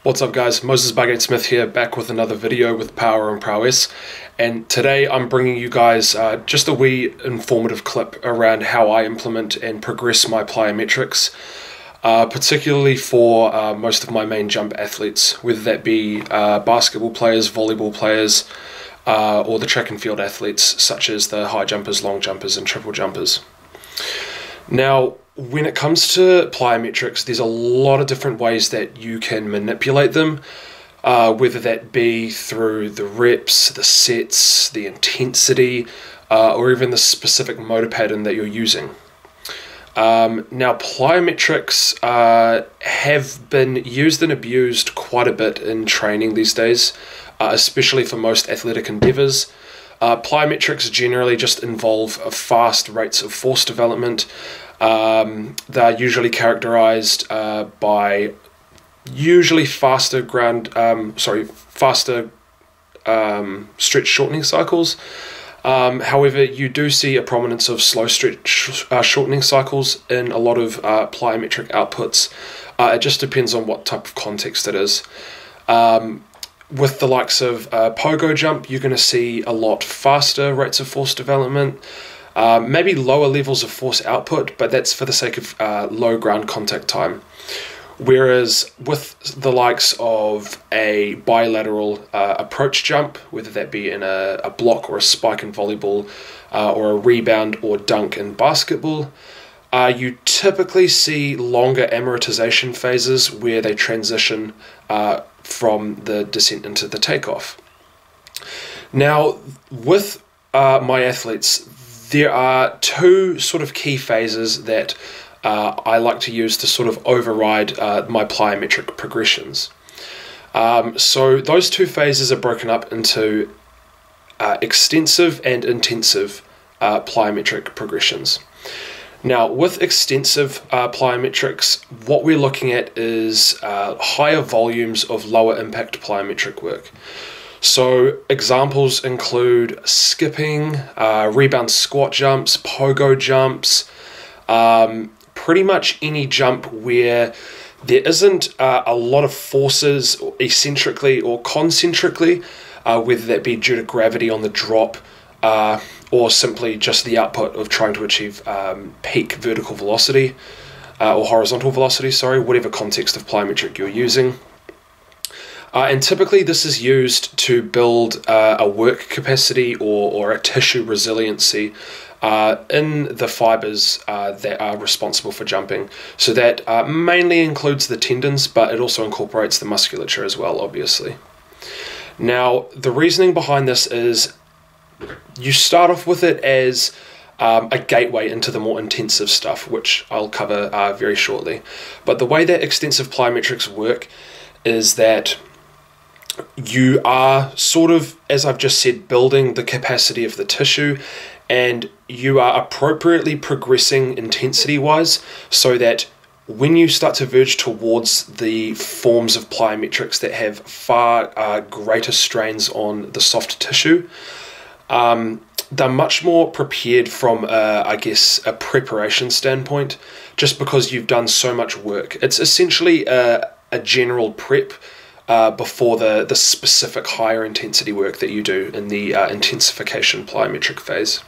What's up guys, Moses Bygate-Smith here, back with another video with Power and Prowess, and today I'm bringing you guys just a wee informative clip around how I implement and progress my plyometrics, particularly for most of my main jump athletes, whether that be basketball players, volleyball players, or the track and field athletes such as the high jumpers, long jumpers and triple jumpers. Now, when it comes to plyometrics, there's a lot of different ways that you can manipulate them, whether that be through the reps, the sets, the intensity, or even the specific motor pattern that you're using. Now, plyometrics have been used and abused quite a bit in training these days, especially for most athletic endeavors. Plyometrics generally just involve fast rates of force development. They're usually characterized by faster stretch shortening cycles. However, you do see a prominence of slow stretch shortening cycles in a lot of plyometric outputs. It just depends on what type of context it is. With the likes of pogo jump, you're going to see a lot faster rates of force development. Maybe lower levels of force output, but that's for the sake of low ground contact time. Whereas with the likes of a bilateral approach jump, whether that be in a block or a spike in volleyball, or a rebound or dunk in basketball, you typically see longer amortization phases where they transition from the descent into the takeoff. Now, with my athletes, there are two sort of key phases that I like to use to sort of override my plyometric progressions. So those two phases are broken up into extensive and intensive plyometric progressions. Now, with extensive plyometrics, what we're looking at is higher volumes of lower impact plyometric work. So examples include skipping, rebound squat jumps, pogo jumps, pretty much any jump where there isn't a lot of forces eccentrically or concentrically, whether that be due to gravity on the drop, or simply just the output of trying to achieve peak vertical velocity, or horizontal velocity, whatever context of plyometric you're using. And typically this is used to build a work capacity or a tissue resiliency in the fibers that are responsible for jumping. So that mainly includes the tendons, but it also incorporates the musculature as well, obviously. Now, the reasoning behind this is you start off with it as a gateway into the more intensive stuff, which I'll cover very shortly. But the way that extensive plyometrics work is that you are sort of, as I've just said, building the capacity of the tissue, and you are appropriately progressing intensity-wise so that when you start to verge towards the forms of plyometrics that have far greater strains on the soft tissue, they're much more prepared from, I guess, a preparation standpoint, just because you've done so much work. It's essentially a general prep before the specific higher intensity work that you do in the intensification plyometric phase.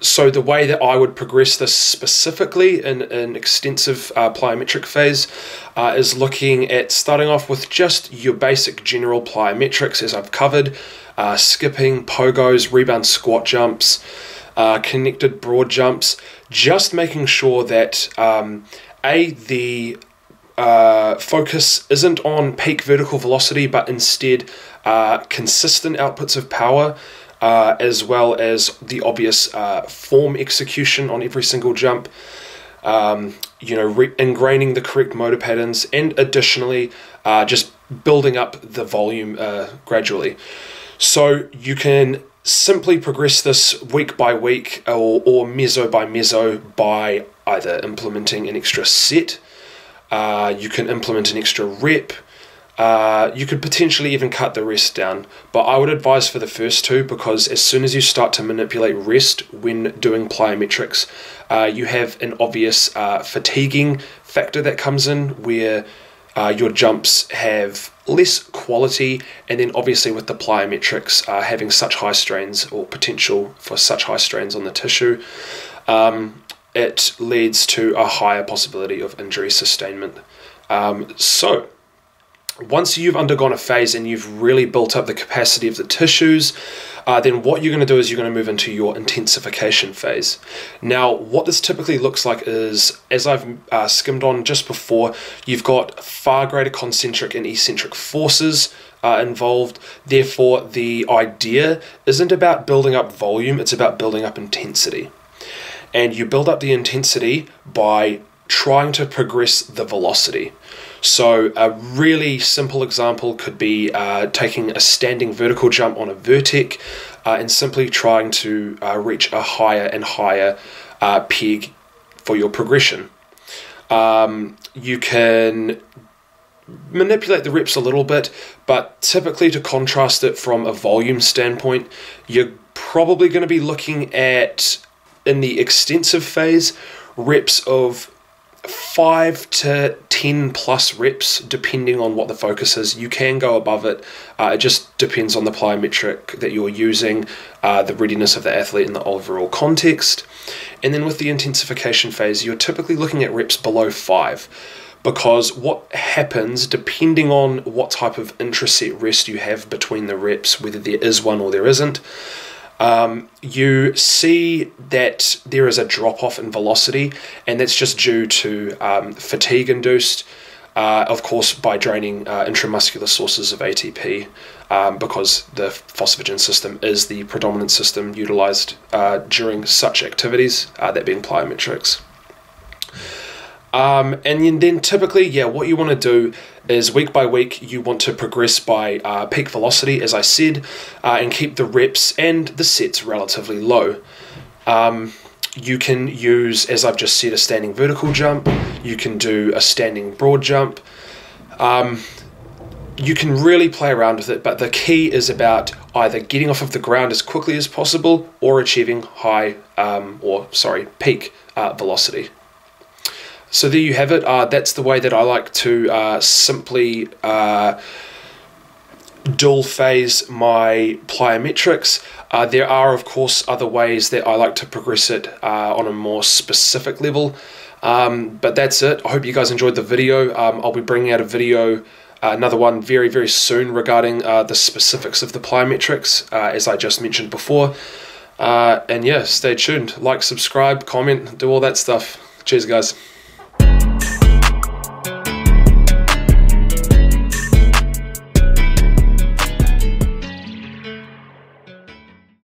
So the way that I would progress this specifically in an extensive plyometric phase is looking at starting off with just your basic general plyometrics, as I've covered, skipping, pogos, rebound squat jumps, connected broad jumps, just making sure that the focus isn't on peak vertical velocity, but instead consistent outputs of power, as well as the obvious form execution on every single jump, ingraining the correct motor patterns, and additionally just building up the volume gradually. So you can simply progress this week by week or meso by meso by either implementing an extra set. You can implement an extra rep. You could potentially even cut the rest down, but I would advise for the first two, because as soon as you start to manipulate rest when doing plyometrics, you have an obvious fatiguing factor that comes in, where your jumps have less quality, and then obviously with the plyometrics having such high strains or potential for such high strains on the tissue, it leads to a higher possibility of injury sustainment. So once you've undergone a phase and you've really built up the capacity of the tissues, then what you're going to do is you're going to move into your intensification phase. Now, what this typically looks like is, as I've skimmed on just before, you've got far greater concentric and eccentric forces involved. Therefore, the idea isn't about building up volume, it's about building up intensity. And you build up the intensity by trying to progress the velocity. So a really simple example could be taking a standing vertical jump on a vertec and simply trying to reach a higher and higher peg for your progression. You can manipulate the reps a little bit, but typically, to contrast it from a volume standpoint, you're probably going to be looking at, in the extensive phase, reps of 5 to 10 plus reps, depending on what the focus is. You can go above it. It just depends on the plyometric that you're using, the readiness of the athlete in the overall context. And then with the intensification phase, you're typically looking at reps below 5, because what happens, depending on what type of intraset rest you have between the reps, whether there is one or there isn't, you see that there is a drop-off in velocity, and that's just due to fatigue induced, of course, by draining intramuscular sources of ATP, because the phosphagen system is the predominant system utilized during such activities, that being plyometrics. And then typically, what you want to do is week by week, you want to progress by peak velocity, as I said, and keep the reps and the sets relatively low. You can use, as I've just said, a standing vertical jump. You can do a standing broad jump. You can really play around with it, but the key is about either getting off of the ground as quickly as possible or achieving peak velocity. So there you have it. That's the way that I like to simply dual phase my plyometrics. There are, of course, other ways that I like to progress it on a more specific level. But that's it. I hope you guys enjoyed the video. I'll be bringing out a video, another one very, very soon, regarding the specifics of the plyometrics, as I just mentioned before. And yeah, stay tuned. Like, subscribe, comment, do all that stuff. Cheers, guys.